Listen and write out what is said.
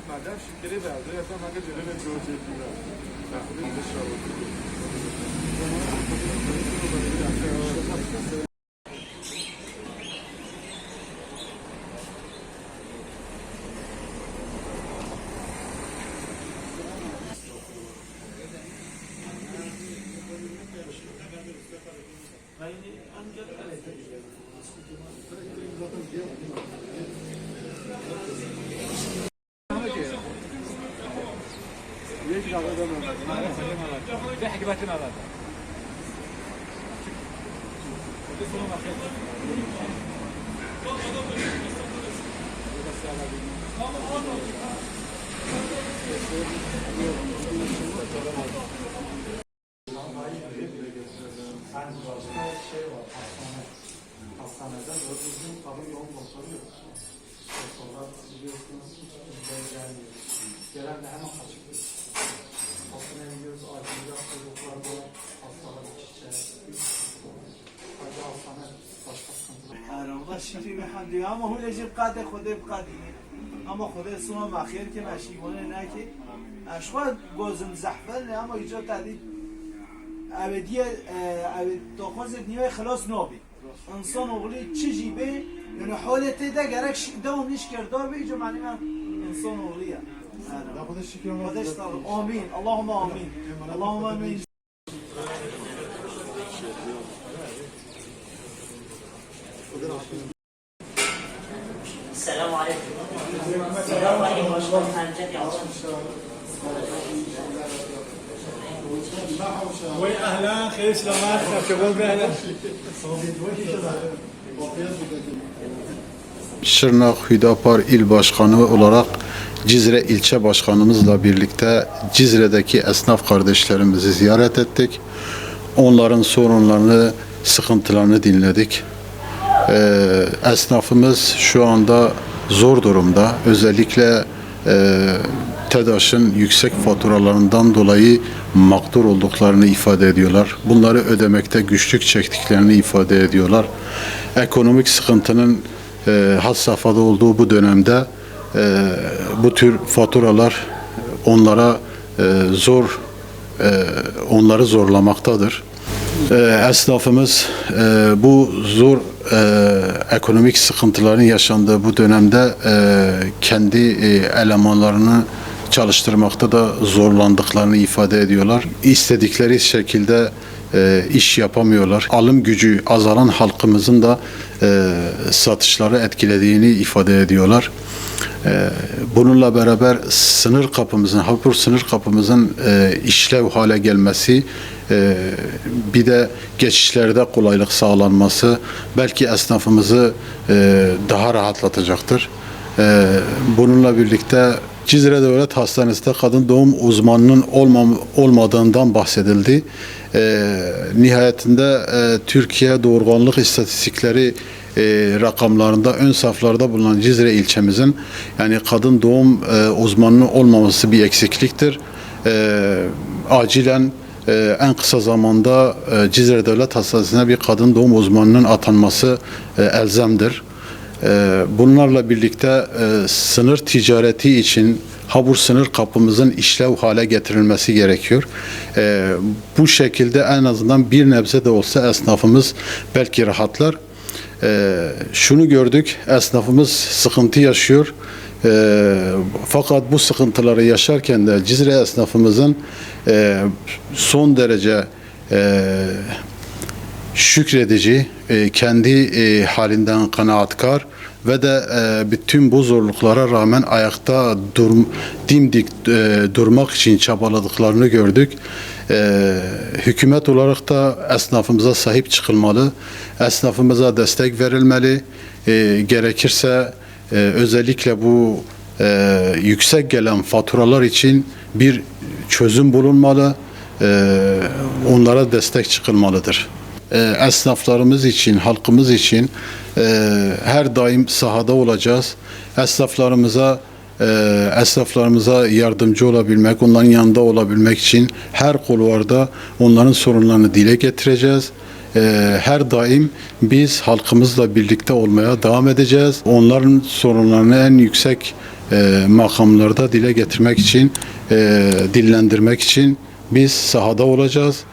بعدها شکلی برده اصلا مگه جلوی پروژه دیدم تحویل بشه ليش هذا ده حكبتنا هذا Hastaneden doğru düzgün kabul yoğun doktoru yok. Doktorlar biliyorsunuz bizlere gelmiyor. Gelen de hemen kaçıklıyor. Hastaneye gidiyoruz, acilde çocuklar var, hastalar iç içe. Hadi hastane başka sıkıntılar. Allah şifi ve ama hu lejib qade khode bqadi ama khode suma makhir ke mashivone ne ki ashqa gozum zahfal ama icat adi abediye abed tokhaz niye خلاص نابی انسان اوغلی چی جیبه یعنی حالته ده گرک دوم نیش کردار به ایجا معنی من انسان اوغلیه خودش طال آمین اللهم آمین اللهم آمین السلام عليكم. السلام عليكم ورحمة الله وي اهلا خير سلامات شباب اهلا Şırnak Hüdapar İl Başkanı olarak Cizre İlçe Başkanımızla birlikte Cizre'deki esnaf kardeşlerimizi ziyaret ettik. Onların sorunlarını, sıkıntılarını dinledik. Esnafımız şu anda zor durumda. Özellikle TEDAŞ'ın yüksek faturalarından dolayı mağdur olduklarını ifade ediyorlar. Bunları ödemekte güçlük çektiklerini ifade ediyorlar. Ekonomik sıkıntının had safhada olduğu bu dönemde bu tür faturalar onlara onları zorlamaktadır. Esnafımız bu zor ekonomik sıkıntıların yaşandığı bu dönemde kendi elemanlarını çalıştırmakta da zorlandıklarını ifade ediyorlar. İstedikleri şekilde iş yapamıyorlar. Alım gücü azalan halkımızın da satışları etkilediğini ifade ediyorlar. Bununla beraber Habur sınır kapımızın işlev hale gelmesi, bir de geçişlerde kolaylık sağlanması belki esnafımızı daha rahatlatacaktır. Bununla birlikte Cizre Devlet Hastanesi'nde kadın doğum uzmanının olmadığından bahsedildi. Nihayetinde Türkiye Doğurganlık İstatistikleri rakamlarında ön saflarda bulunan Cizre ilçemizin yani kadın doğum uzmanının olmaması bir eksikliktir. Acilen en kısa zamanda Cizre Devlet Hastanesi'ne bir kadın doğum uzmanının atanması elzemdir. Bunlarla birlikte sınır ticareti için Habur sınır kapımızın işlev hale getirilmesi gerekiyor. Bu şekilde en azından bir nebze de olsa esnafımız belki rahatlar. Şunu gördük, esnafımız sıkıntı yaşıyor. Fakat bu sıkıntıları yaşarken de Cizre esnafımızın son derece şükredici, kendi halinden kanaatkar ve de bütün bu zorluklara rağmen ayakta dimdik durmak için çabaladıklarını gördük. Hükümet olarak da esnafımıza sahip çıkılmalı, esnafımıza destek verilmeli, gerekirse özellikle bu yüksek gelen faturalar için bir çözüm bulunmalı, onlara destek çıkılmalıdır. Esnaflarımız için, halkımız için her daim sahada olacağız. Esnaflarımıza yardımcı olabilmek, onların yanında olabilmek için her kulvarda onların sorunlarını dile getireceğiz. her daim biz halkımızla birlikte olmaya devam edeceğiz. Onların sorunlarını en yüksek makamlarda dile getirmek için, dillendirmek için biz sahada olacağız.